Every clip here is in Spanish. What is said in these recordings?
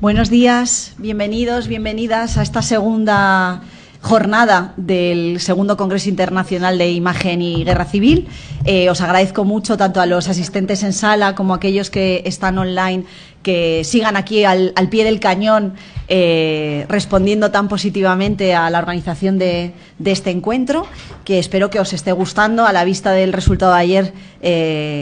Buenos días, bienvenidos, bienvenidas a esta segunda jornada del segundo Congreso Internacional de Imagen y Guerra Civil. Os agradezco mucho tanto a los asistentes en sala como a aquellos que están online que sigan aquí al pie del cañón respondiendo tan positivamente a la organización de este encuentro, que espero que os esté gustando. A la vista del resultado de ayer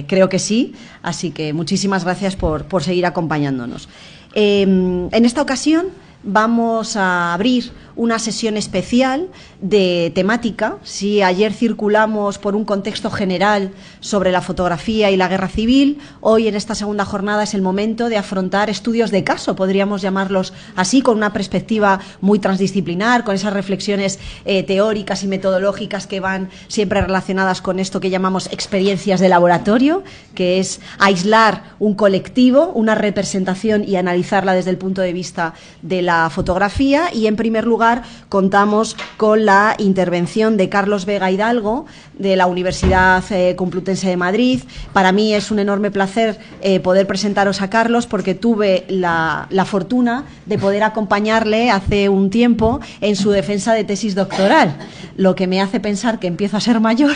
creo que sí, así que muchísimas gracias por seguir acompañándonos. En esta ocasión vamos a abrir una sesión especial de temática. Si ayer circulamos por un contexto general sobre la fotografía y la guerra civil, hoy en esta segunda jornada es el momento de afrontar estudios de caso, podríamos llamarlos así, con una perspectiva muy transdisciplinar, con esas reflexiones teóricas y metodológicas que van siempre relacionadas con esto que llamamos experiencias de laboratorio, que es aislar un colectivo, una representación y analizarla desde el punto de vista de la fotografía. Y en primer lugar contamos con la intervención de Carlos Vega Hidalgo, de la Universidad Complutense de Madrid. Para mí es un enorme placer poder presentaros a Carlos, porque tuve la fortuna de poder acompañarle hace un tiempo en su defensa de tesis doctoral, lo que me hace pensar que empiezo a ser mayor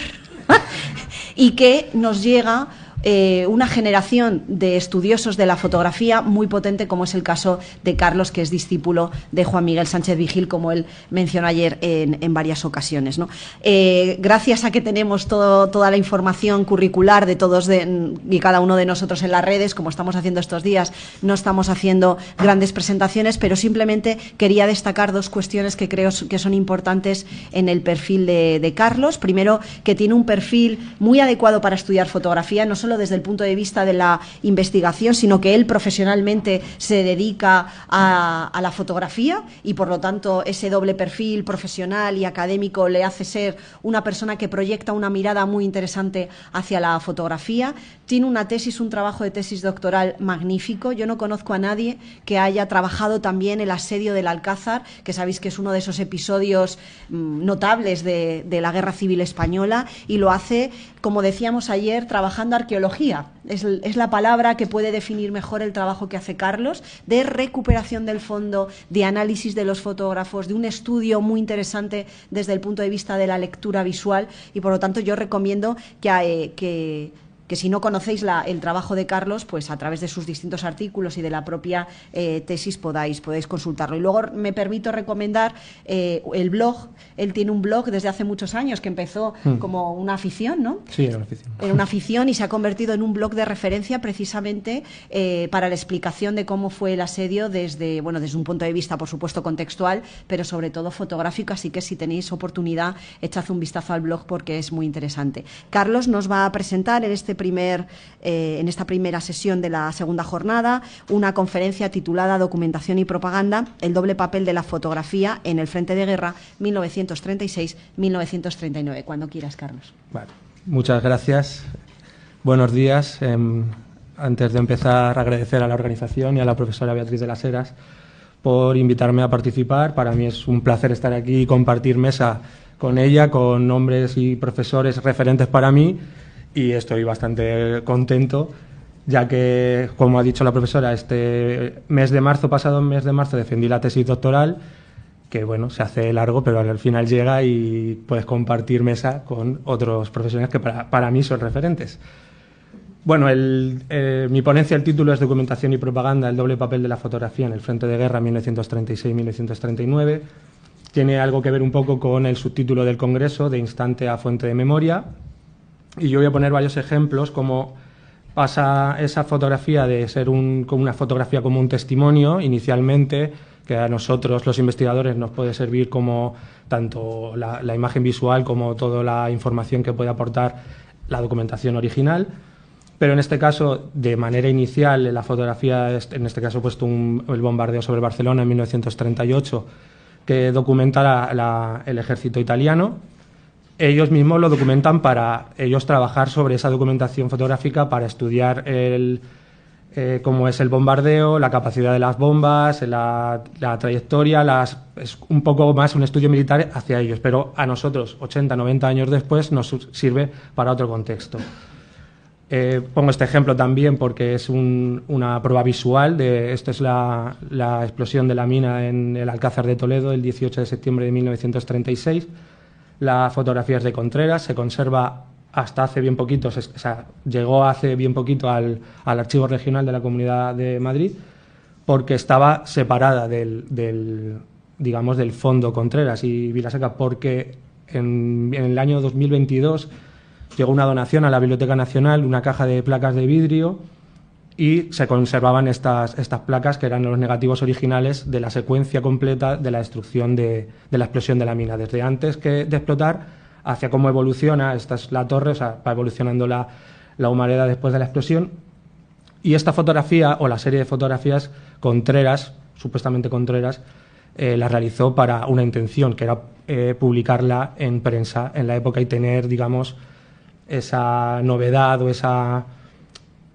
y que nos llega una generación de estudiosos de la fotografía muy potente, como es el caso de Carlos, que es discípulo de Juan Miguel Sánchez Vigil, como él mencionó ayer en varias ocasiones, ¿no? Gracias a que tenemos toda la información curricular de todos y cada uno de nosotros en las redes, como estamos haciendo estos días, no estamos haciendo grandes presentaciones, pero simplemente quería destacar dos cuestiones que creo que son importantes en el perfil de Carlos. Primero, que tiene un perfil muy adecuado para estudiar fotografía, no solo desde el punto de vista de la investigación, sino que él profesionalmente se dedica a la fotografía y, por lo tanto, ese doble perfil profesional y académico le hace ser una persona que proyecta una mirada muy interesante hacia la fotografía. Tiene una tesis, un trabajo de tesis doctoral magnífico. Yo no conozco a nadie que haya trabajado también el asedio del Alcázar, que sabéis que es uno de esos episodios notables de la Guerra Civil Española, y lo hace, como decíamos ayer, trabajando arqueología. Es la palabra que puede definir mejor el trabajo que hace Carlos, de recuperación del fondo, de análisis de los fotógrafos, de un estudio muy interesante desde el punto de vista de la lectura visual, y por lo tanto yo recomiendo que si no conocéis el trabajo de Carlos, pues a través de sus distintos artículos y de la propia tesis podéis consultarlo. Y luego me permito recomendar el blog. Él tiene un blog desde hace muchos años que empezó como una afición, ¿no? Sí, era una afición. Era una afición y se ha convertido en un blog de referencia precisamente para la explicación de cómo fue el asedio desde un punto de vista, por supuesto, contextual, pero sobre todo fotográfico. Así que si tenéis oportunidad, echad un vistazo al blog porque es muy interesante. Carlos nos va a presentar en esta primera sesión de la segunda jornada una conferencia titulada Documentación y propaganda, el doble papel de la fotografía en el frente de guerra 1936-1939. Cuando quieras, Carlos. Vale. Muchas gracias. Buenos días. Antes de empezar, agradecer a la organización y a la profesora Beatriz de las Heras por invitarme a participar. Para mí es un placer estar aquí y compartir mesa con ella, con nombres y profesores referentes para mí. Y estoy bastante contento, ya que, como ha dicho la profesora, pasado mes de marzo, defendí la tesis doctoral, que bueno, se hace largo, pero al final llega y puedes compartir mesa con otros profesionales que para mí son referentes. Bueno, mi ponencia, el título es Documentación y propaganda, el doble papel de la fotografía en el frente de guerra 1936-1939. Tiene algo que ver un poco con el subtítulo del Congreso, de instante a fuente de memoria. Y yo voy a poner varios ejemplos, cómo pasa esa fotografía de ser una fotografía como un testimonio inicialmente, que a nosotros los investigadores nos puede servir como tanto la imagen visual como toda la información que puede aportar la documentación original. Pero en este caso, de manera inicial, la fotografía, en este caso he puesto el bombardeo sobre Barcelona en 1938, que documenta el ejército italiano. Ellos mismos lo documentan para ellos trabajar sobre esa documentación fotográfica para estudiar cómo es el bombardeo, la capacidad de las bombas, la trayectoria, es un poco más un estudio militar hacia ellos, pero a nosotros, 80, 90 años después, nos sirve para otro contexto. Pongo este ejemplo también porque es una prueba visual. Esto es la explosión de la mina en el Alcázar de Toledo el 18 de septiembre de 1936. La fotografía es de Contreras, se conserva hasta hace bien poquito, o sea, llegó hace bien poquito al Archivo Regional de la Comunidad de Madrid, porque estaba separada digamos, del fondo Contreras y Vilaseca, porque en el año 2022 llegó una donación a la Biblioteca Nacional, una caja de placas de vidrio, y se conservaban estas placas, que eran los negativos originales de la secuencia completa de la destrucción de la explosión de la mina, desde antes de explotar hacia cómo evoluciona. Esta es la torre, o sea, va evolucionando la humareda después de la explosión. Y esta fotografía, o la serie de fotografías, Contreras, supuestamente Contreras, la realizó para una intención, que era publicarla en prensa en la época y tener, digamos, esa novedad o esa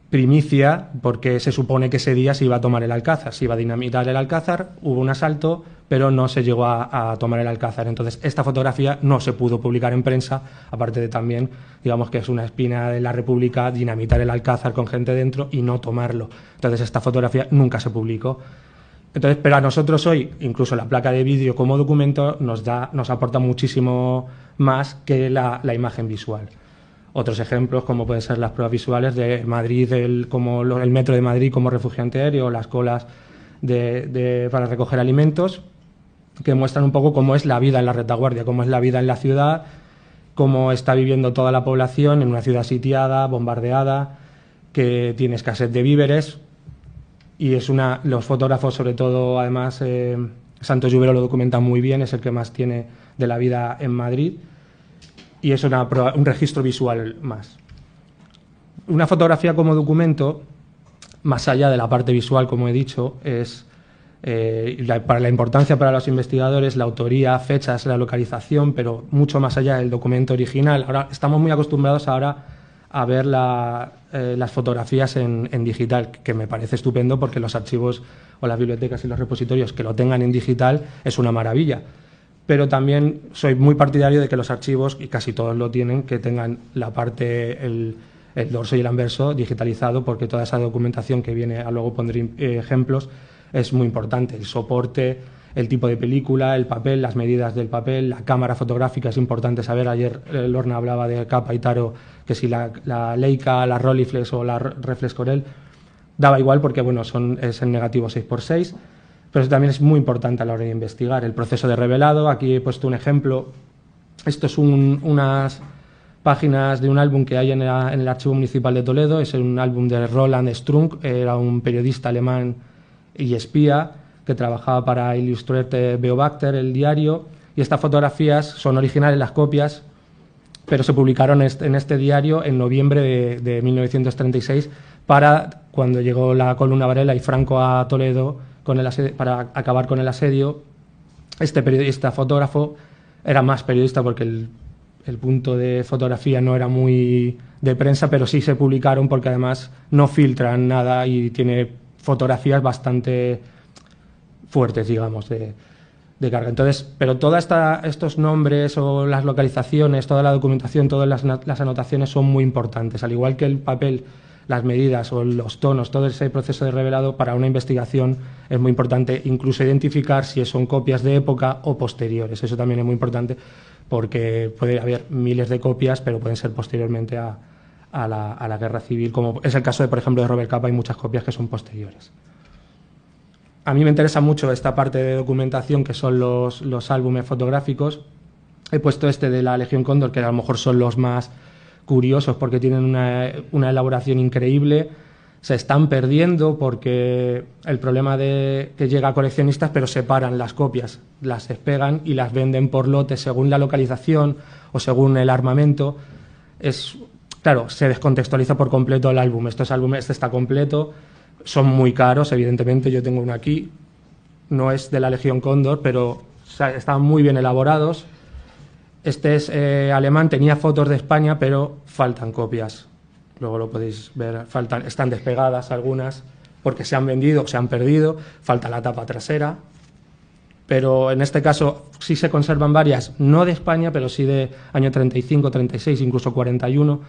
primicia, porque se supone que ese día se iba a tomar el Alcázar, se iba a dinamitar el Alcázar, hubo un asalto, pero no se llegó a tomar el Alcázar. Entonces, esta fotografía no se pudo publicar en prensa, aparte de también, digamos, que es una espina de la República, dinamitar el Alcázar con gente dentro y no tomarlo. Entonces, esta fotografía nunca se publicó. Entonces, pero a nosotros hoy, incluso la placa de vídeo como documento nos aporta muchísimo más que la imagen visual. Otros ejemplos, como pueden ser las pruebas visuales de Madrid, el metro de Madrid como refugiante aéreo, las colas para recoger alimentos, que muestran un poco cómo es la vida en la retaguardia, cómo es la vida en la ciudad, cómo está viviendo toda la población en una ciudad sitiada, bombardeada, que tiene escasez de víveres. Y los fotógrafos, sobre todo, además, Santos Lluvero lo documenta muy bien, es el que más tiene de la vida en Madrid. Y es un registro visual más. Una fotografía como documento, más allá de la parte visual, como he dicho, es para la importancia para los investigadores, la autoría, fechas, la localización, pero mucho más allá del documento original. Ahora estamos muy acostumbrados a ver las fotografías en digital, que me parece estupendo porque los archivos o las bibliotecas y los repositorios que lo tengan en digital es una maravilla. Pero también soy muy partidario de que los archivos, y casi todos lo tienen, que tengan la parte, el dorso y el anverso digitalizado, porque toda esa documentación que viene, luego pondré ejemplos, es muy importante. El soporte, el tipo de película, el papel, las medidas del papel, la cámara fotográfica, es importante saber. Ayer Lorna hablaba de capa y taro, que si la Leica, la Rolleiflex o la Reflex Corel, daba igual porque bueno, es en negativo 6x6, pero eso también es muy importante a la hora de investigar. El proceso de revelado, aquí he puesto un ejemplo. Esto es unas páginas de un álbum que hay en el Archivo Municipal de Toledo. Es un álbum de Roland Strunk, era un periodista alemán y espía que trabajaba para Illustrierte Beobachter, el diario, y estas fotografías son originales, las copias, pero se publicaron en este diario en noviembre de 1936, para cuando llegó la columna Varela y Franco a Toledo para acabar con el asedio. Este periodista fotógrafo era más periodista porque el punto de fotografía no era muy de prensa, pero sí se publicaron porque además no filtran nada y tiene fotografías bastante fuertes, digamos, de carga. Entonces, pero todos estos nombres o las localizaciones, toda la documentación, todas las anotaciones son muy importantes, al igual que el papel, las medidas o los tonos, todo ese proceso de revelado para una investigación es muy importante, incluso identificar si son copias de época o posteriores. Eso también es muy importante porque puede haber miles de copias, pero pueden ser posteriormente a la Guerra Civil, como es el caso de, por ejemplo, de Robert Capa. Hay muchas copias que son posteriores. A mí me interesa mucho esta parte de documentación, que son los álbumes fotográficos. He puesto este de la Legión Cóndor, que a lo mejor son los más curiosos porque tienen una elaboración increíble. Se están perdiendo porque el problema de que llega a coleccionistas, pero separan las copias, las despegan y las venden por lotes según la localización o según el armamento. Claro, se descontextualiza por completo el álbum. Este está completo, son muy caros, evidentemente. Yo tengo uno aquí, no es de la Legión Cóndor, pero están muy bien elaborados. Este es alemán, tenía fotos de España, pero faltan copias. Luego lo podéis ver, están despegadas algunas porque se han vendido, se han perdido, falta la tapa trasera. Pero en este caso sí se conservan varias, no de España, pero sí de año 35, 36, incluso 41.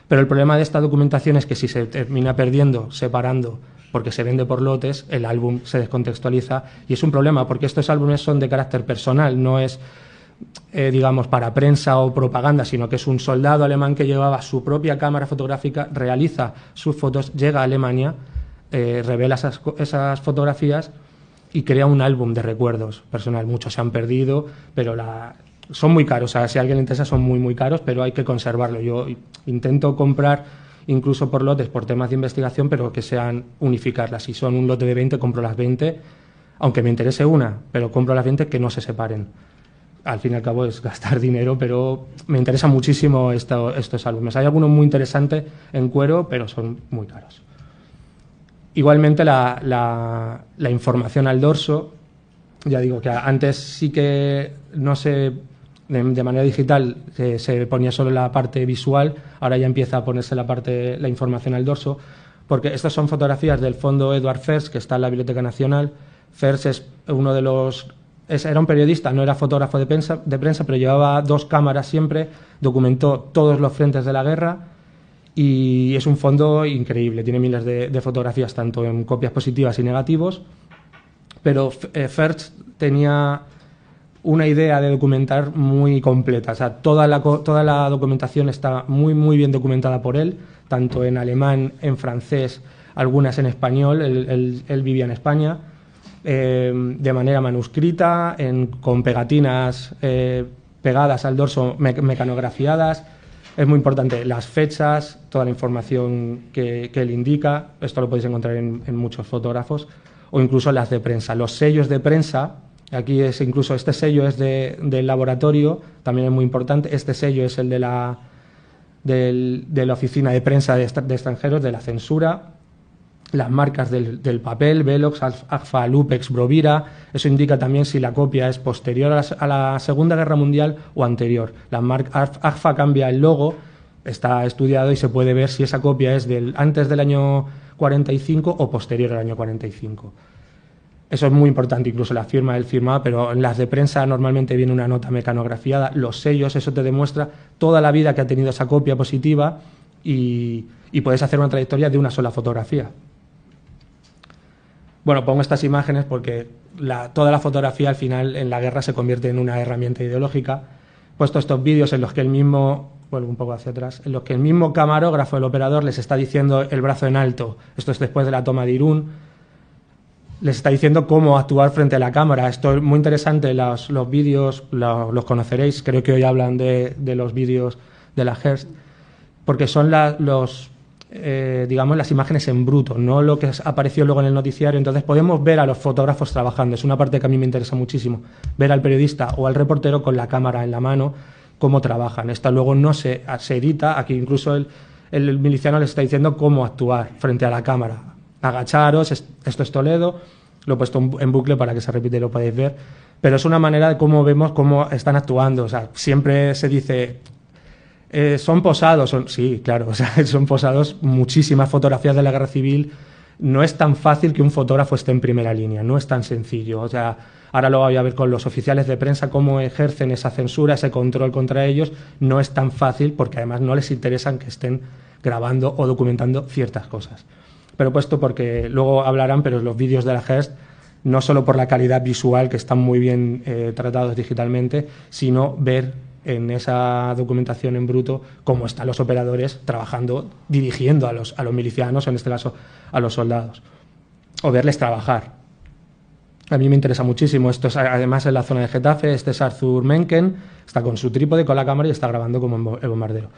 Pero el problema de esta documentación es que si se termina perdiendo, separando, porque se vende por lotes, el álbum se descontextualiza y es un problema porque estos álbumes son de carácter personal, no es, digamos, para prensa o propaganda, sino que es un soldado alemán que llevaba su propia cámara fotográfica, realiza sus fotos, llega a Alemania, revela esas fotografías y crea un álbum de recuerdos personal. Muchos se han perdido, pero son muy caros. O sea, si a alguien le interesa, son muy, muy caros, pero hay que conservarlo. Yo intento comprar incluso por lotes, por temas de investigación, pero que sean unificarlas. Si son un lote de 20, compro las 20, aunque me interese una, pero compro las 20 que no se separen. Al fin y al cabo es gastar dinero, pero me interesa muchísimo estos álbumes. Hay algunos muy interesantes en cuero, pero son muy caros. Igualmente la información al dorso, ya digo que antes sí que no se... de manera digital se ponía solo la parte visual, ahora ya empieza a ponerse la información al dorso, porque estas son fotografías del fondo Edward Ferz, que está en la Biblioteca Nacional. Ferz es uno de los... era un periodista, no era fotógrafo de prensa, pero llevaba 2 cámaras siempre, documentó todos los frentes de la guerra y es un fondo increíble, tiene miles de fotografías, tanto en copias positivas y negativos, pero Ferz tenía una idea de documentar muy completa. O sea, toda la documentación está muy, muy bien documentada por él, tanto en alemán, en francés, algunas en español. Él vivía en España, de manera manuscrita, con pegatinas pegadas al dorso, mecanografiadas. Es muy importante las fechas, toda la información que él indica. Esto lo podéis encontrar en muchos fotógrafos, o incluso las de prensa. Los sellos de prensa. Aquí incluso este sello es del laboratorio, también es muy importante. Este sello es el de la oficina de prensa de extranjeros, de la censura. Las marcas del papel, Velox, Agfa, Lupex, Brovira. Eso indica también si la copia es posterior a la Segunda Guerra Mundial o anterior. Agfa cambia el logo, está estudiado y se puede ver si esa copia es antes del año 45 o posterior al año 45. Eso es muy importante, incluso la firma del firmado, pero en las de prensa normalmente viene una nota mecanografiada. Los sellos, eso te demuestra toda la vida que ha tenido esa copia positiva y puedes hacer una trayectoria de una sola fotografía. Bueno, pongo estas imágenes porque toda la fotografía al final en la guerra se convierte en una herramienta ideológica. He puesto estos vídeos en los que vuelvo un poco hacia atrás, en los que el mismo camarógrafo, el operador, les está diciendo el brazo en alto. Esto es después de la toma de Irún. Les está diciendo cómo actuar frente a la cámara. Esto es muy interesante, los vídeos los conoceréis, creo que hoy hablan de los vídeos de la Hearst, porque son digamos, las imágenes en bruto, no lo que apareció luego en el noticiario. Entonces podemos ver a los fotógrafos trabajando. Es una parte que a mí me interesa muchísimo, ver al periodista o al reportero con la cámara en la mano, cómo trabajan. Esto luego no se edita, aquí incluso el miliciano les está diciendo cómo actuar frente a la cámara. Agacharos, esto es Toledo, lo he puesto en bucle para que se repite y lo podéis ver, pero es una manera de cómo vemos cómo están actuando. O sea, siempre se dice, son posados, sí, claro, o sea, son posados. Muchísimas fotografías de la guerra civil. No es tan fácil que un fotógrafo esté en primera línea, no es tan sencillo. O sea, ahora lo voy a ver con los oficiales de prensa, cómo ejercen esa censura, ese control contra ellos. No es tan fácil porque además no les interesa que estén grabando o documentando ciertas cosas. Pero puesto porque luego hablarán, pero los vídeos de la Hearst, no solo por la calidad visual, que están muy bien tratados digitalmente, sino ver en esa documentación en bruto cómo están los operadores trabajando, dirigiendo a los milicianos, en este caso a los soldados, o verles trabajar. A mí me interesa muchísimo. Esto es además en la zona de Getafe. Este es Arthur Mencken, está con su trípode, con la cámara y está grabando como el bombardero.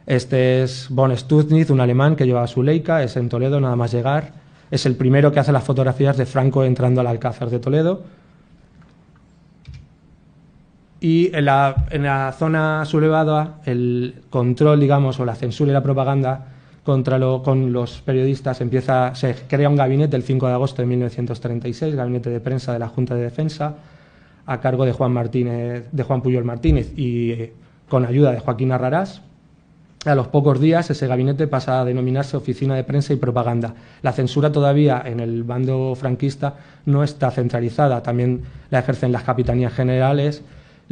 Este es von Stutznick, un alemán que llevaba su Leica, es en Toledo, nada más llegar. Es el primero que hace las fotografías de Franco entrando al Alcázar de Toledo. Y en la zona sublevada, el control, digamos, o la censura y la propaganda con los periodistas se crea un gabinete el 5 de agosto de 1936, gabinete de prensa de la Junta de Defensa, a cargo de Juan Puyol Martínez y con ayuda de Joaquín Arrarás. A los pocos días ese gabinete pasa a denominarse Oficina de Prensa y Propaganda. La censura todavía en el bando franquista no está centralizada, también la ejercen las capitanías generales,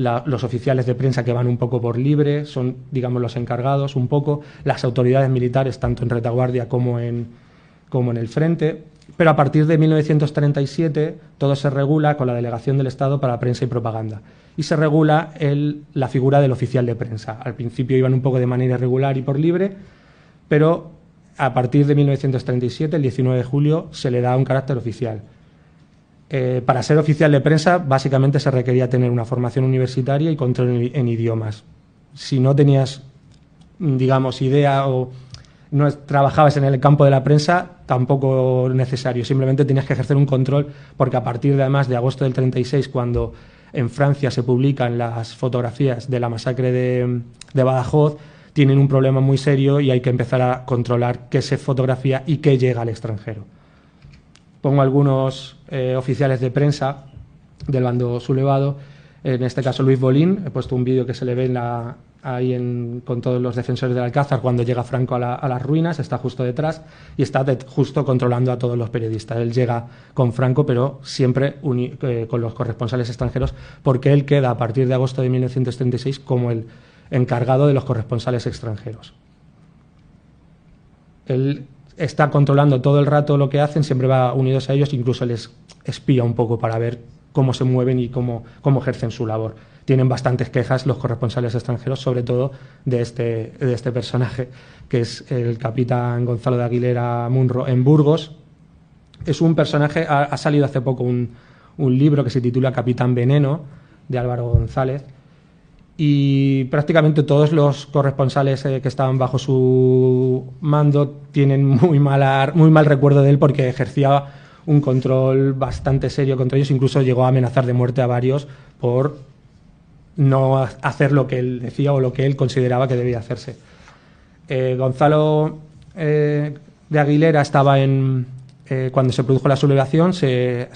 los oficiales de prensa que van un poco por libre, son, digamos, los encargados un poco, las autoridades militares, tanto en retaguardia como en el frente. Pero a partir de 1937 todo se regula con la Delegación del Estado para Prensa y Propaganda. Y se regula la figura del oficial de prensa. Al principio iban un poco de manera irregular y por libre, pero a partir de 1937, el 19 de julio, se le da un carácter oficial. Para ser oficial de prensa, básicamente se requería tener una formación universitaria y control en idiomas. Si no tenías, digamos, idea o no trabajabas en el campo de la prensa, tampoco necesario. Simplemente tenías que ejercer un control, porque a partir de, además, de agosto del 36, cuando en Francia se publican las fotografías de la masacre de Badajoz, tienen un problema muy serio y hay que empezar a controlar qué se fotografía y qué llega al extranjero. Pongo algunos oficiales de prensa del bando sublevado, en este caso Luis Bolín. He puesto un vídeo que se le ve con todos los defensores del Alcázar cuando llega Franco a las ruinas, está justo detrás y está justo controlando a todos los periodistas. Él llega con Franco, pero siempre con los corresponsales extranjeros, porque él queda a partir de agosto de 1936 como el encargado de los corresponsales extranjeros. Él está controlando todo el rato lo que hacen, siempre va unidos a ellos, incluso les espía un poco para ver cómo se mueven y cómo ejercen su labor. Tienen bastantes quejas los corresponsales extranjeros, sobre todo de este personaje, que es el capitán Gonzalo de Aguilera Munro en Burgos. Es un personaje, ha salido hace poco un libro que se titula Capitán Veneno, de Álvaro González, y prácticamente todos los corresponsales que estaban bajo su mando tienen muy mal recuerdo de él, porque ejercía un control bastante serio contra ellos, incluso llegó a amenazar de muerte a varios por no hacer lo que él decía o lo que él consideraba que debía hacerse. Gonzalo de Aguilera estaba cuando se produjo la sublevación, se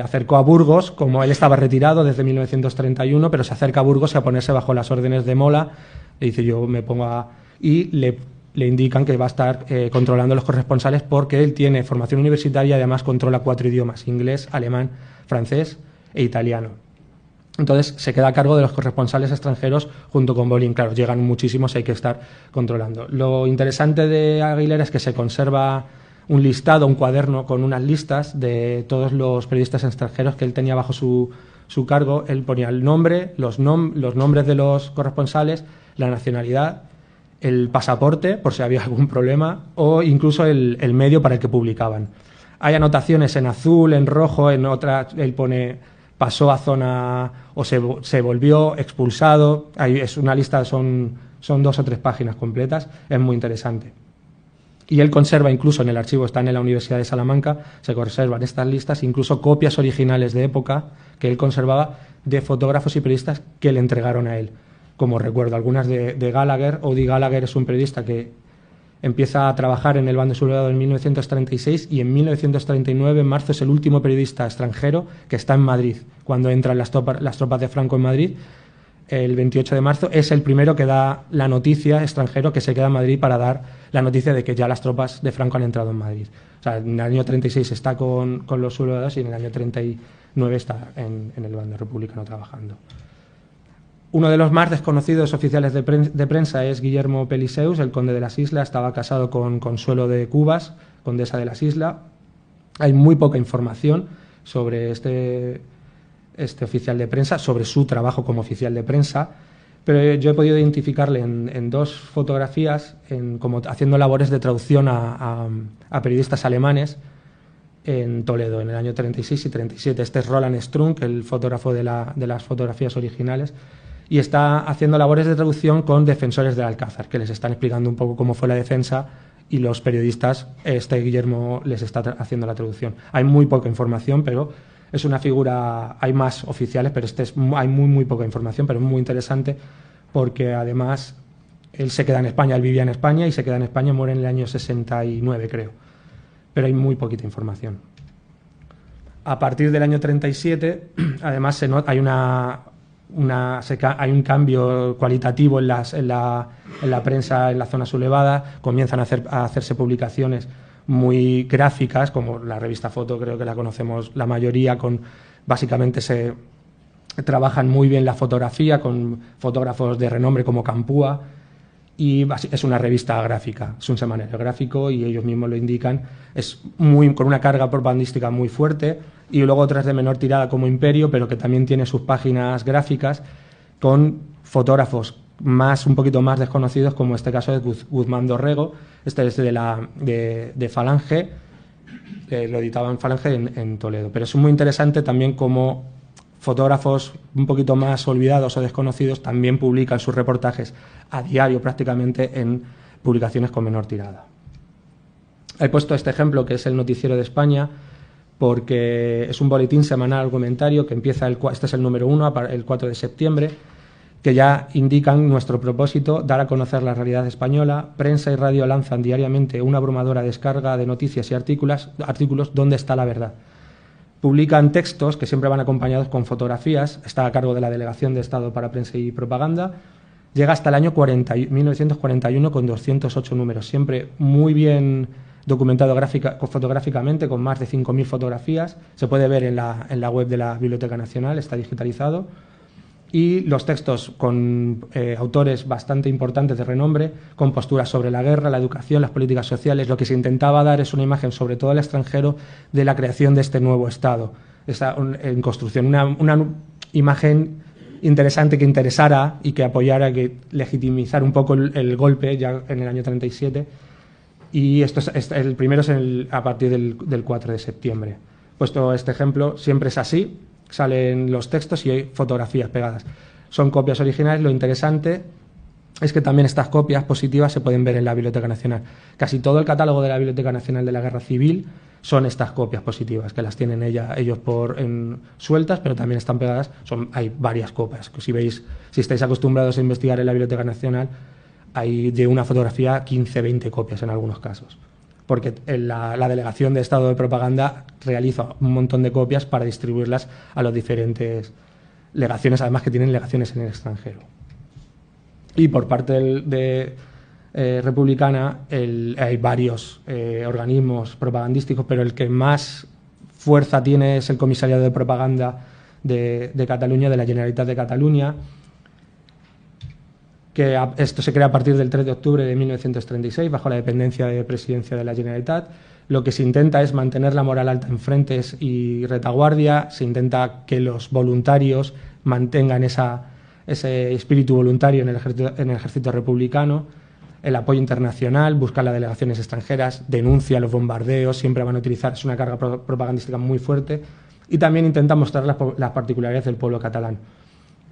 acercó a Burgos, como él estaba retirado desde 1931, pero se acerca a Burgos a ponerse bajo las órdenes de Mola. Le dice, yo me pongo y le indican que va a estar controlando los corresponsales, porque él tiene formación universitaria y además controla 4 idiomas: inglés, alemán, francés e italiano. Entonces se queda a cargo de los corresponsales extranjeros junto con Bolín. Claro, llegan muchísimos y hay que estar controlando. Lo interesante de Aguilera es que se conserva un listado, un cuaderno con unas listas de todos los periodistas extranjeros que él tenía bajo su cargo. Él ponía el nombre, los nombres de los corresponsales, la nacionalidad, el pasaporte, por si había algún problema, o incluso el medio para el que publicaban. Hay anotaciones en azul, en rojo, en otras él pone pasó a zona o se volvió expulsado. Es una lista, son 2 o 3 páginas completas, es muy interesante. Y él conserva, incluso en el archivo, están en la Universidad de Salamanca, se conservan estas listas, incluso copias originales de época que él conservaba de fotógrafos y periodistas que le entregaron a él. Como recuerdo, algunas de Gallagher. Odi Gallagher es un periodista que empieza a trabajar en el bando sublevado en 1936 y en 1939, en marzo, es el último periodista extranjero que está en Madrid. Cuando entran las tropas de Franco en Madrid, el 28 de marzo, es el primero que da la noticia, extranjero, que se queda en Madrid para dar la noticia de que ya las tropas de Franco han entrado en Madrid. O sea, en el año 36 está con los sublevados y en el año 39 está en el bando republicano trabajando. Uno de los más desconocidos oficiales de prensa es Guillermo Peliseus, el conde de las Islas. Estaba casado con Consuelo de Cubas, condesa de las Islas. Hay muy poca información sobre este oficial de prensa, sobre su trabajo como oficial de prensa, pero yo he podido identificarle en 2 fotografías como haciendo labores de traducción a periodistas alemanes en Toledo, en el año 36 y 37. Este es Roland Strunk, el fotógrafo de las fotografías originales, y está haciendo labores de traducción con defensores del Alcázar, que les están explicando un poco cómo fue la defensa, y los periodistas, Guillermo, les está haciendo la traducción. Hay muy poca información, pero es una figura, hay más oficiales, pero hay muy poca información, pero es muy interesante, porque además él se queda en España, él vivía en España y se queda en España, muere en el año 69, creo, pero hay muy poquita información. A partir del año 37, además hay un cambio cualitativo en la prensa en la zona sublevada. Comienzan a hacerse publicaciones muy gráficas, como la revista Foto, creo que la conocemos la mayoría, básicamente se trabajan muy bien la fotografía con fotógrafos de renombre como Campúa, y es una revista gráfica, es un semanario gráfico y ellos mismos lo indican, es con una carga propagandística muy fuerte, y luego otras de menor tirada como Imperio, pero que también tiene sus páginas gráficas con fotógrafos un poquito más desconocidos, como este caso de Guzmán Dorrego. Este es de Falange, lo editaba en Falange en Toledo, pero es muy interesante también como fotógrafos un poquito más olvidados o desconocidos también publican sus reportajes a diario prácticamente en publicaciones con menor tirada. He puesto este ejemplo, que es el Noticiero de España, porque es un boletín semanal argumentario que empieza, este es el número 1, el 4 de septiembre, que ya indican nuestro propósito: dar a conocer la realidad española. Prensa y radio lanzan diariamente una abrumadora descarga de noticias y artículos. ¿Dónde está la verdad? Publican textos que siempre van acompañados con fotografías. Está a cargo de la Delegación de Estado para Prensa y Propaganda. Llega hasta el año 1941 con 208 números. Siempre muy bien documentado fotográficamente, con más de 5.000 fotografías. Se puede ver en la web de la Biblioteca Nacional, está digitalizado. Y los textos con autores bastante importantes de renombre, con posturas sobre la guerra, la educación, las políticas sociales. Lo que se intentaba dar es una imagen, sobre todo al extranjero, de la creación de este nuevo Estado, en construcción. Una imagen interesante que interesara y que apoyara, que legitimizara un poco el golpe ya en el año 37. Y el primero es a partir del 4 de septiembre. Puesto este ejemplo, siempre es así. Salen los textos y hay fotografías pegadas. Son copias originales. Lo interesante es que también estas copias positivas se pueden ver en la Biblioteca Nacional. Casi todo el catálogo de la Biblioteca Nacional de la Guerra Civil son estas copias positivas, que las tienen ellos sueltas, pero también están pegadas. Hay varias copias. Si estáis acostumbrados a investigar en la Biblioteca Nacional, hay de una fotografía 15, 20 copias en algunos casos, porque la Delegación de Estado de Propaganda realiza un montón de copias para distribuirlas a las diferentes legaciones, además que tienen legaciones en el extranjero. Y por parte republicana hay varios organismos propagandísticos, pero el que más fuerza tiene es el Comisariado de Propaganda de Cataluña, de la Generalitat de Cataluña, que esto se crea a partir del 3 de octubre de 1936, bajo la dependencia de Presidencia de la Generalitat. Lo que se intenta es mantener la moral alta en frentes y retaguardia. Se intenta que los voluntarios mantengan ese espíritu voluntario en el ejército republicano. El apoyo internacional, buscar las delegaciones extranjeras, denuncia los bombardeos, siempre van a utilizar, es una carga propagandística muy fuerte. Y también intenta mostrar las particularidades del pueblo catalán.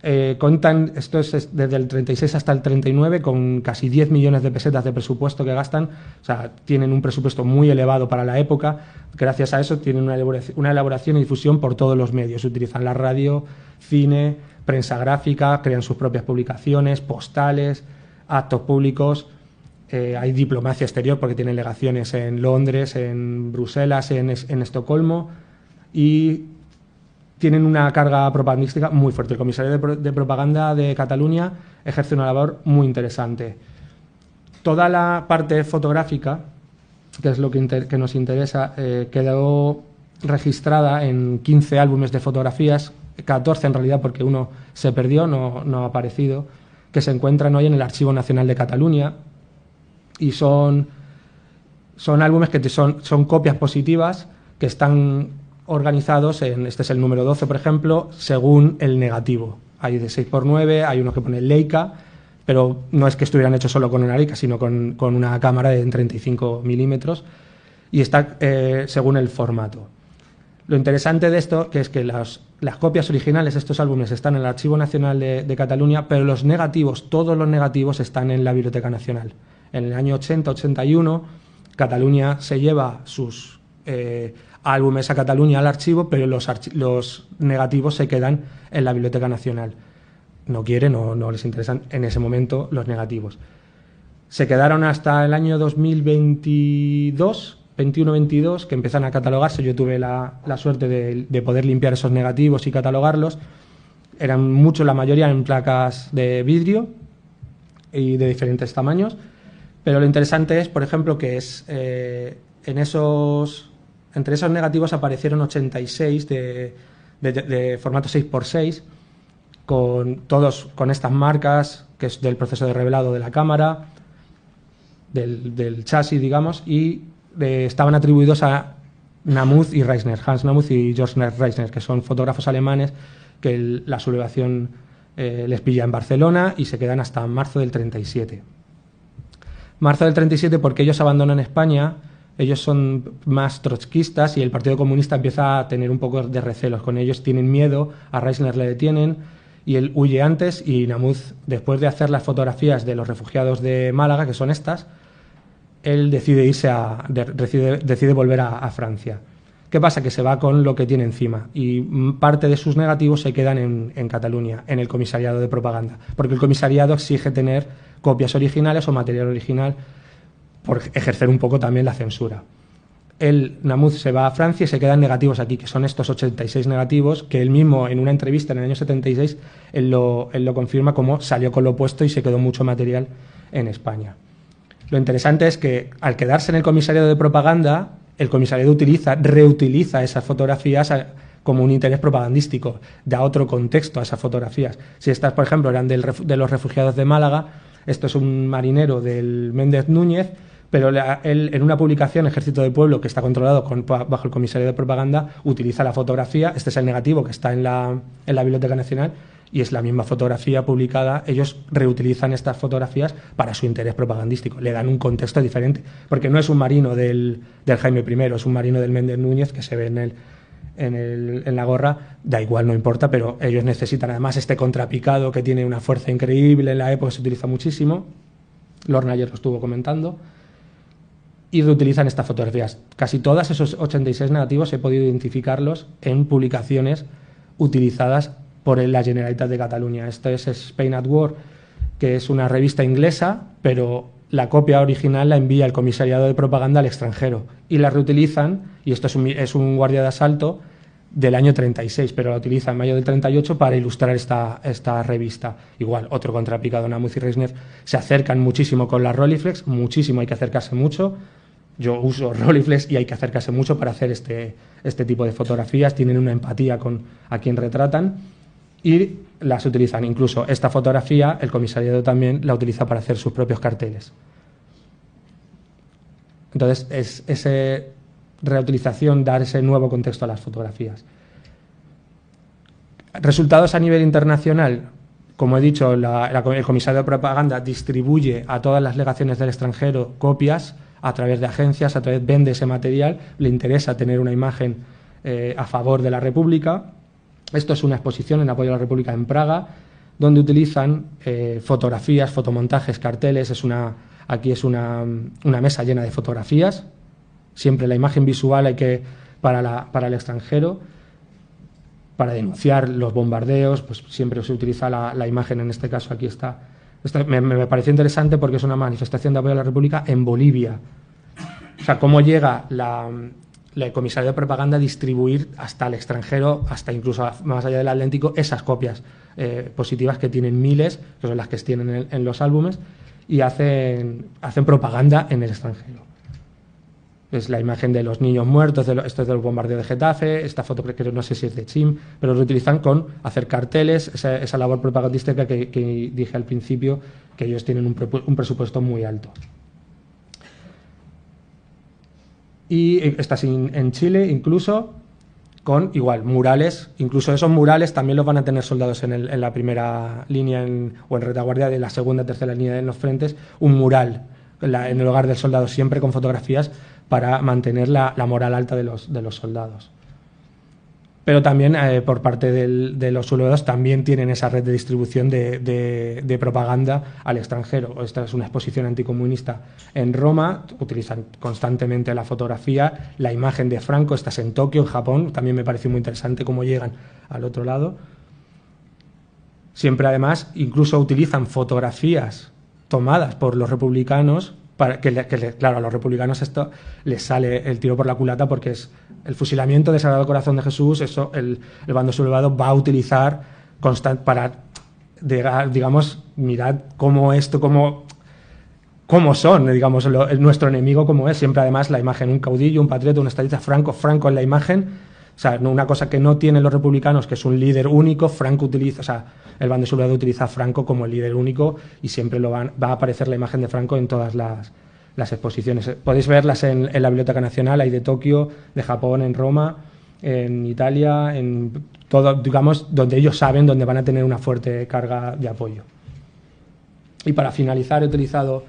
Esto es desde el 36 hasta el 39, con casi 10 millones de pesetas de presupuesto que gastan. O sea, tienen un presupuesto muy elevado para la época. Gracias a eso tienen una elaboración y difusión por todos los medios. Utilizan la radio, cine, prensa gráfica, crean sus propias publicaciones, postales, actos públicos. Hay diplomacia exterior porque tienen legaciones en Londres, en Bruselas, en Estocolmo, y tienen una carga propagandística muy fuerte. El Comisario de Propaganda de Cataluña ejerce una labor muy interesante. Toda la parte fotográfica, que es lo que nos interesa, quedó registrada en 15 álbumes de fotografías, 14 en realidad porque uno se perdió, no ha aparecido, que se encuentran hoy en el Archivo Nacional de Cataluña, y son álbumes que son copias positivas que están organizados este es el número 12, por ejemplo, según el negativo. Hay de 6x9, hay unos que ponen Leica, pero no es que estuvieran hechos solo con una Leica, sino con una cámara de 35 milímetros, y está según el formato. Lo interesante de esto que es que las copias originales de estos álbumes están en el Archivo Nacional de Cataluña, pero los negativos, todos los negativos, están en la Biblioteca Nacional. En el año 80-81, Cataluña se lleva sus álbumes a Cataluña al archivo, pero los negativos se quedan en la Biblioteca Nacional. No quieren, no les interesan en ese momento los negativos. Se quedaron hasta el año 21-22, que empiezan a catalogarse. Yo tuve la suerte de poder limpiar esos negativos y catalogarlos. Eran muchos, la mayoría en placas de vidrio y de diferentes tamaños. Pero lo interesante es, por ejemplo, que entre esos negativos aparecieron 86 de formato 6x6, todos con estas marcas, que es del proceso de revelado de la cámara, del chasis, digamos, y estaban atribuidos a Namuth y Reisner, Hans Namuth y Georg Reisner, que son fotógrafos alemanes que la sublevación les pilla en Barcelona y se quedan hasta marzo del 37. Marzo del 37 porque ellos abandonan España, ellos son más trotskistas y el Partido Comunista empieza a tener un poco de recelos con ellos, tienen miedo, a Reisner le detienen y él huye antes y Namuth, después de hacer las fotografías de los refugiados de Málaga, que son estas, él decide decide volver a Francia. ¿Qué pasa? Que se va con lo que tiene encima y parte de sus negativos se quedan en Cataluña, en el comisariado de propaganda, porque el comisariado exige tener copias originales o material original por ejercer un poco también la censura. Namuth se va a Francia y se quedan negativos aquí, que son estos 86 negativos, que él mismo en una entrevista en el año 76 él lo confirma como salió con lo opuesto y se quedó mucho material en España. Lo interesante es que al quedarse en el comisariado de propaganda, el comisariado reutiliza esas fotografías como un interés propagandístico, da otro contexto a esas fotografías. Si estas, por ejemplo, eran de los refugiados de Málaga, esto es un marinero del Méndez Núñez, pero él en una publicación, Ejército del Pueblo, que está controlado bajo el comisariado de propaganda, utiliza la fotografía, este es el negativo que está en la Biblioteca Nacional, y es la misma fotografía publicada. Ellos reutilizan estas fotografías para su interés propagandístico, le dan un contexto diferente, porque no es un marino del Jaime I, es un marino del Méndez Núñez que se ve en la gorra, da igual, no importa, pero ellos necesitan además este contrapicado que tiene una fuerza increíble, en la época se utiliza muchísimo, Lorna ayer lo estuvo comentando, y reutilizan estas fotografías. Casi todos esos 86 negativos he podido identificarlos en publicaciones utilizadas por la Generalitat de Cataluña. Esto es Spain at War, que es una revista inglesa, pero la copia original la envía el comisariado de propaganda al extranjero y la reutilizan, y esto es un guardia de asalto del año 36, pero la utiliza en mayo del 38 para ilustrar esta revista. Igual, otro contrapicado, Namuth y Reisner se acercan muchísimo con la Rolleiflex, muchísimo, hay que acercarse mucho. Yo uso Rolleiflex y hay que acercarse mucho para hacer este tipo de fotografías, tienen una empatía con a quien retratan y las utilizan. Incluso esta fotografía, el comisariado también la utiliza para hacer sus propios carteles. Entonces, es esa reutilización, dar ese nuevo contexto a las fotografías. Resultados a nivel internacional. Como he dicho, el comisario de propaganda distribuye a todas las legaciones del extranjero copias a través de agencias, vende ese material, le interesa tener una imagen a favor de la República. Esto es una exposición en apoyo a la República en Praga, donde utilizan fotografías, fotomontajes, carteles. Aquí es una mesa llena de fotografías. Siempre la imagen visual para el extranjero, para denunciar los bombardeos, pues siempre se utiliza la imagen. En este caso aquí está. Esto me pareció interesante porque es una manifestación de apoyo a la República en Bolivia. O sea, cómo llega el comisario de propaganda a distribuir hasta el extranjero, hasta incluso más allá del Atlántico, esas copias positivas que tienen miles, que son las que tienen en los álbumes, y hacen propaganda en el extranjero. Es la imagen de los niños muertos, esto es del bombardeo de Getafe, esta foto que no sé si es de Chim, pero lo utilizan con hacer carteles, esa labor propagandística que dije al principio, que ellos tienen un presupuesto muy alto. Y estás en Chile incluso con igual murales, incluso esos murales también los van a tener soldados en la primera línea o en retaguardia de la segunda, tercera línea en los frentes, un mural en el hogar del soldado, siempre con fotografías para mantener la moral alta de los soldados. Pero también por parte de los sublevados también tienen esa red de distribución de propaganda al extranjero. Esta es una exposición anticomunista en Roma, utilizan constantemente la fotografía, la imagen de Franco, esta es en Tokio, en Japón, también me pareció muy interesante cómo llegan al otro lado. Siempre además incluso utilizan fotografías tomadas por los republicanos, para claro, a los republicanos esto les sale el tiro por la culata porque es el fusilamiento del Sagrado Corazón de Jesús, eso el bando sublevado va a utilizar para, digamos, mirad cómo son, digamos, nuestro enemigo como es, siempre además la imagen, un caudillo, un patriota, un estadista, Franco en la imagen, O sea, una cosa que no tienen los republicanos, que es un líder único. Franco utiliza, o sea, el bando sublevado utiliza a Franco como el líder único y siempre va a aparecer la imagen de Franco en todas las exposiciones. Podéis verlas en la Biblioteca Nacional, hay de Tokio, de Japón, en Roma, en Italia, en todo, digamos, donde ellos saben dónde van a tener una fuerte carga de apoyo. Y para finalizar he utilizado,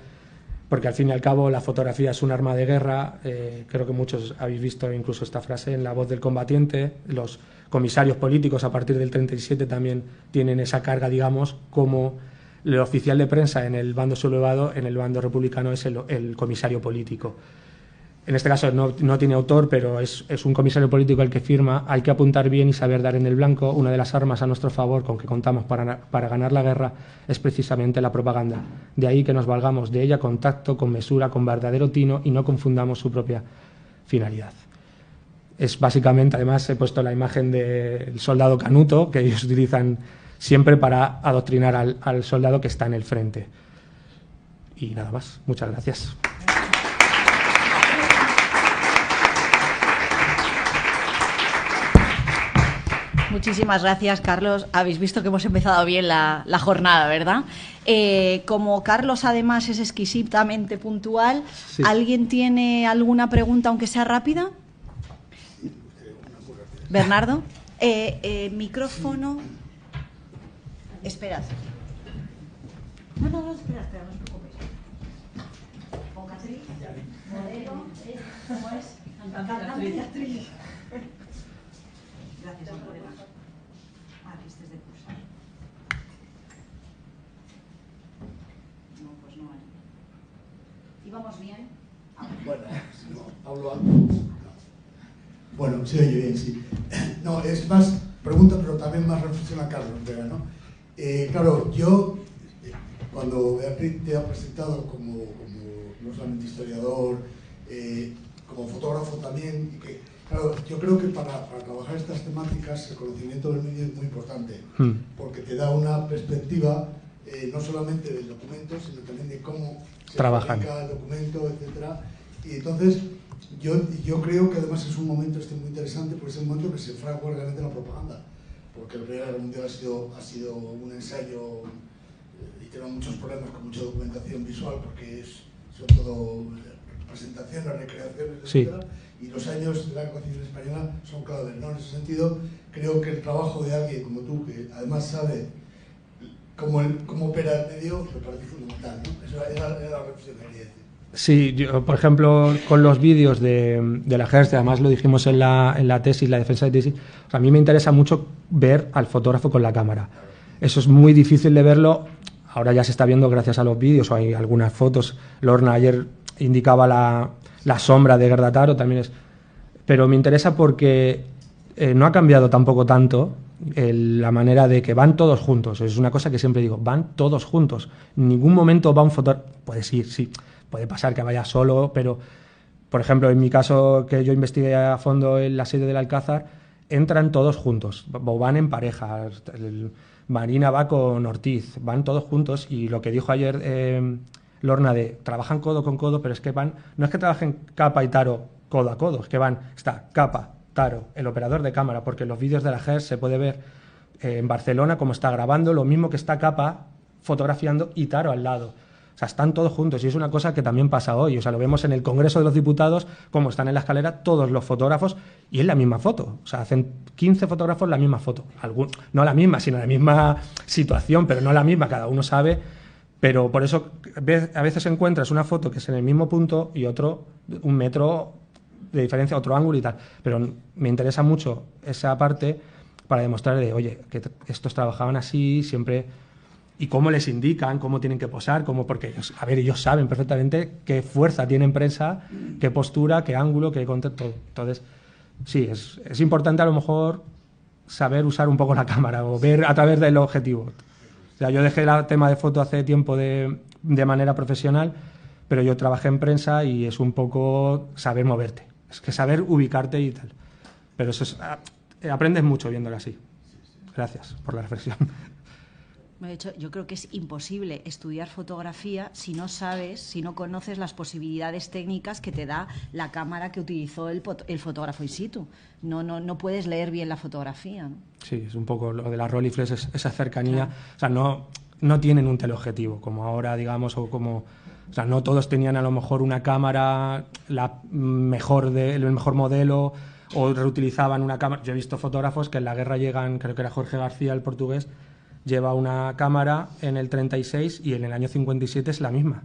porque al fin y al cabo la fotografía es un arma de guerra, creo que muchos habéis visto incluso esta frase en La voz del combatiente. Los comisarios políticos a partir del 37 también tienen esa carga, digamos, como el oficial de prensa en el bando sublevado, en el bando republicano es el comisario político. En este caso no tiene autor, pero es un comisario político el que firma. Hay que apuntar bien y saber dar en el blanco. Una de las armas a nuestro favor con que contamos para ganar la guerra es precisamente la propaganda. De ahí que nos valgamos de ella con tacto, con mesura, con verdadero tino y no confundamos su propia finalidad. Es básicamente, además he puesto la imagen del soldado Canuto, que ellos utilizan siempre para adoctrinar al soldado que está en el frente. Y nada más. Muchas gracias. Muchísimas gracias, Carlos. Habéis visto que hemos empezado bien la jornada, ¿verdad? Como Carlos además es exquisitamente puntual, sí. ¿Alguien tiene alguna pregunta, aunque sea rápida? Bernardo, micrófono. Esperad. No, espera, no os preocupéis. Concatriz, modelo, ¿cómo es? Cantante y actriz. Gracias, Lorena. Aquí estés de curso. No, pues no hay. ¿Íbamos bien? Bueno, si no, hablo algo. Bueno, se oye bien, sí. No, es más pregunta, pero también más reflexión a Carlos Vega, ¿no? Claro, yo, cuando Beatriz te ha presentado como no solamente historiador, como fotógrafo también, y que, claro, yo creo que para trabajar estas temáticas el conocimiento del medio es muy importante, porque te da una perspectiva no solamente del documento, sino también de cómo se fabrica el documento, etcétera. Y entonces, yo creo que además es un momento muy interesante, porque es el momento que se fragua realmente la propaganda, porque el Primera Guerra Mundial ha sido un ensayo y tiene muchos problemas con mucha documentación visual, porque es sobre todo presentaciones, recreaciones, etcétera. Sí. Y los años de la Guerra Civil Española son claves, ¿no? En ese sentido, creo que el trabajo de alguien como tú, que además sabe cómo opera el medio, me parece fundamental, ¿no? Esa era la reflexión que quería decir. Sí, yo, por ejemplo, con los vídeos de la Ejército, además lo dijimos en la tesis, la defensa de tesis, o sea, a mí me interesa mucho ver al fotógrafo con la cámara. Eso es muy difícil de verlo, ahora ya se está viendo gracias a los vídeos, o hay algunas fotos. Lorna ayer indicaba la sombra de Gerda Taro, también es... Pero me interesa porque no ha cambiado tampoco tanto la manera de que van todos juntos. Es una cosa que siempre digo, van todos juntos. En ningún momento va un fotógrafo... Puedes ir, sí. Puede pasar que vaya solo, pero, por ejemplo, en mi caso, que yo investigué a fondo en la sede del Alcázar, entran todos juntos, o van en pareja. Marina va con Ortiz, van todos juntos, y lo que dijo ayer Lorna de trabajan codo con codo, pero es que van, no es que trabajen Capa y Taro codo a codo, es que está Capa, Taro, el operador de cámara, porque en los vídeos de la GER se puede ver en Barcelona cómo está grabando, lo mismo que está Capa fotografiando y Taro al lado. O sea, están todos juntos y es una cosa que también pasa hoy. O sea, lo vemos en el Congreso de los Diputados, como están en la escalera todos los fotógrafos y es la misma foto. O sea, hacen 15 fotógrafos la misma foto. No la misma, sino la misma situación, pero no la misma, cada uno sabe. Pero por eso a veces encuentras una foto que es en el mismo punto y otro, 1 metro de diferencia, otro ángulo y tal. Pero me interesa mucho esa parte para demostrar oye, que estos trabajaban así, siempre... Y cómo les indican, cómo tienen que posar, porque ellos saben perfectamente qué fuerza tiene en prensa, qué postura, qué ángulo, qué contexto. Entonces, sí, es importante a lo mejor saber usar un poco la cámara o ver a través del objetivo. O sea, yo dejé el tema de foto hace tiempo de manera profesional, pero yo trabajé en prensa y es un poco saber moverte. Es que saber ubicarte y tal. Pero eso aprendes mucho viéndolo así. Gracias por la reflexión. De hecho, yo creo que es imposible estudiar fotografía si no sabes, si no conoces las posibilidades técnicas que te da la cámara que utilizó el fotógrafo in situ. No puedes leer bien la fotografía, ¿no? Sí, es un poco lo de la Rolleiflex, esa cercanía. Claro. O sea, no tienen un teleobjetivo, como ahora, digamos, o sea, no todos tenían a lo mejor una cámara el mejor modelo, o reutilizaban una cámara. Yo he visto fotógrafos que en la guerra llegan, creo que era Jorge García, el portugués, lleva una cámara en el 36 y en el año 57 es la misma.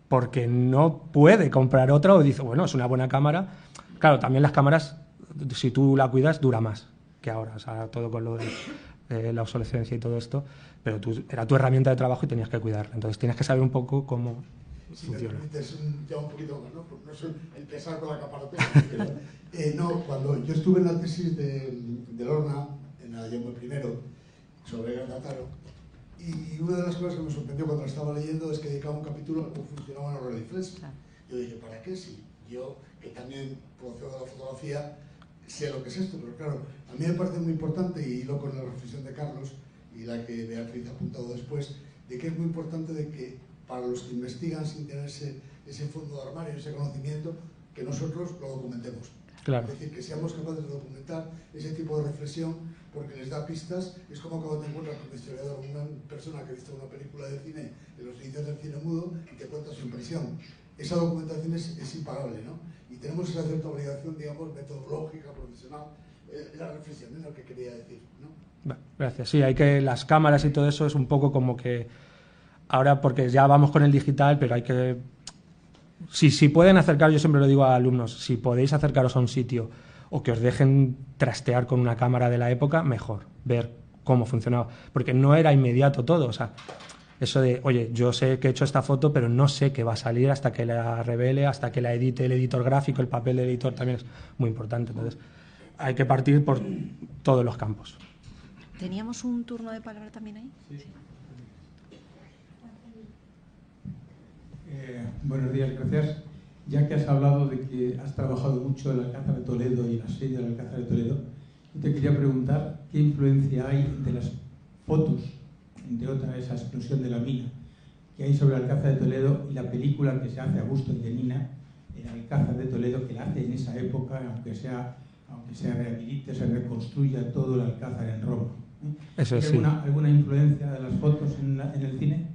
Porque no puede comprar otra, o dice, bueno, es una buena cámara. Claro, también las cámaras, si tú la cuidas, dura más que ahora. O sea, todo con lo de la obsolescencia y todo esto. Pero era tu herramienta de trabajo y tenías que cuidarla. Entonces tienes que saber un poco cómo funciona. Si me permites ya un poquito más, ¿no? Porque no soy el pesar con la caparatura. No, cuando yo estuve en la tesis de Lorna, en la Jaume I, sobre Gardataro, y una de las cosas que me sorprendió cuando la estaba leyendo es que dedicaba un capítulo a cómo funcionaban los Rolleiflex. Claro. Yo dije, ¿para qué? Si yo, que también conozco de la fotografía, sé lo que es esto, pero claro, a mí me parece muy importante, y hilo con la reflexión de Carlos y la que Beatriz ha apuntado después, de que es muy importante de que para los que investigan sin tener ese fondo de armario, ese conocimiento, que nosotros lo documentemos. Claro. Es decir, que seamos capaces de documentar ese tipo de reflexión, porque les da pistas. Es como cuando te encuentras con un historiador, una persona que ha visto una película de cine en los inicios del cine mudo y te cuenta su impresión. Esa documentación es impagable, ¿no? Y tenemos esa cierta obligación, digamos, metodológica, profesional. La reflexión es lo que quería decir, ¿no? Gracias. Sí, las cámaras y todo eso es un poco como que ahora, porque ya vamos con el digital, pero hay que... Si pueden acercar, yo siempre lo digo a alumnos, si podéis acercaros a un sitio o que os dejen trastear con una cámara de la época, mejor, ver cómo funcionaba. Porque no era inmediato todo, o sea, eso de, oye, yo sé que he hecho esta foto, pero no sé qué va a salir hasta que la revele, hasta que la edite el editor gráfico, el papel del editor también es muy importante. Entonces, hay que partir por todos los campos. ¿Teníamos un turno de palabra también ahí? Sí. Buenos días, gracias. Ya que has hablado de que has trabajado mucho en el Alcázar de Toledo y en la serie del Alcázar de Toledo, te quería preguntar qué influencia hay de las fotos, entre otras esa explosión de la mina, que hay sobre el Alcázar de Toledo y la película que se hace a gusto de Nina, el Alcázar de Toledo, que la hace en esa época, aunque se rehabilite, se reconstruya todo el Alcázar en Roma. Eso es, ¿Hay alguna influencia de las fotos en el cine?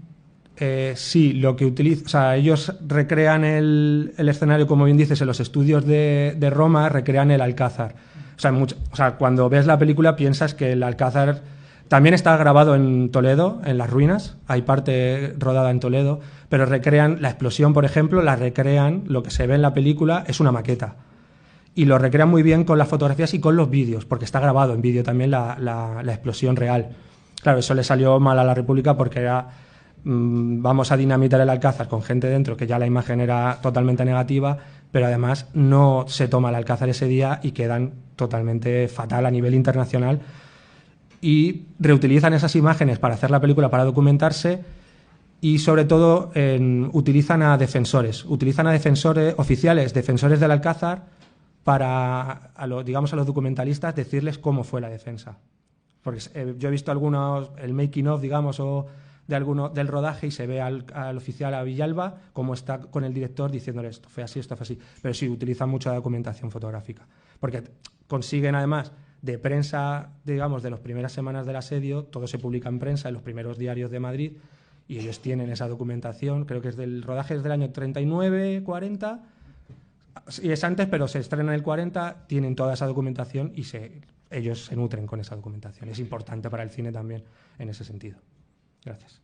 Sí, lo que utiliza, o sea, ellos recrean el escenario, como bien dices, en los estudios de Roma, recrean el Alcázar. O sea, cuando ves la película piensas que el Alcázar también está grabado en Toledo, en las ruinas, hay parte rodada en Toledo, pero recrean la explosión, por ejemplo, lo que se ve en la película es una maqueta. Y lo recrean muy bien con las fotografías y con los vídeos, porque está grabado en vídeo también la explosión real. Claro, eso le salió mal a la República porque era... vamos a dinamitar el Alcázar con gente dentro, que ya la imagen era totalmente negativa, pero además no se toma el Alcázar ese día y quedan totalmente fatal a nivel internacional. Y reutilizan esas imágenes para hacer la película, para documentarse, y sobre todo utilizan a defensores oficiales, defensores del Alcázar, para, digamos, a los documentalistas decirles cómo fue la defensa. Porque yo he visto el making of, digamos, del rodaje, y se ve al oficial, a Villalba, cómo está con el director diciéndole esto fue así, esto fue así. Pero sí, utilizan mucha documentación fotográfica. Porque consiguen, además, de prensa, digamos, de las primeras semanas del asedio, todo se publica en prensa, en los primeros diarios de Madrid, y ellos tienen esa documentación, creo que el rodaje es del año 39, 40, y es antes, pero se estrena en el 40, tienen toda esa documentación y ellos se nutren con esa documentación. Es importante para el cine también en ese sentido. Gracias.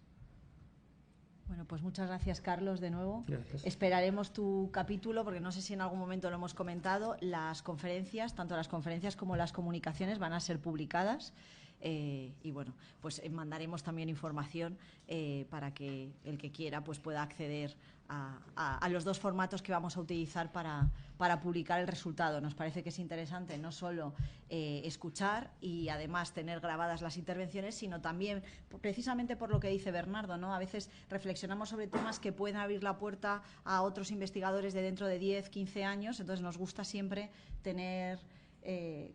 Bueno, pues muchas gracias, Carlos, de nuevo. Gracias. Esperaremos tu capítulo, porque no sé si en algún momento lo hemos comentado. Las conferencias, tanto las conferencias como las comunicaciones, van a ser publicadas. Y bueno, pues mandaremos también información para que el que quiera pues pueda acceder a los dos formatos que vamos a utilizar para publicar el resultado. Nos parece que es interesante no solo escuchar y además tener grabadas las intervenciones, sino también, precisamente por lo que dice Bernardo, ¿no? A veces reflexionamos sobre temas que pueden abrir la puerta a otros investigadores de dentro de 10, 15 años, entonces nos gusta siempre tener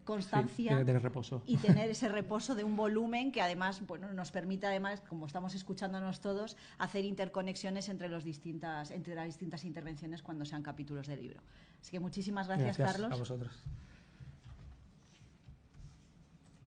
constancia, sí, tiene que tener reposo. y tener ese reposo de un volumen que además, bueno, nos permite además, como estamos escuchándonos todos, hacer interconexiones entre las distintas intervenciones cuando sean capítulos del libro. Así que muchísimas gracias, Carlos. A vosotros.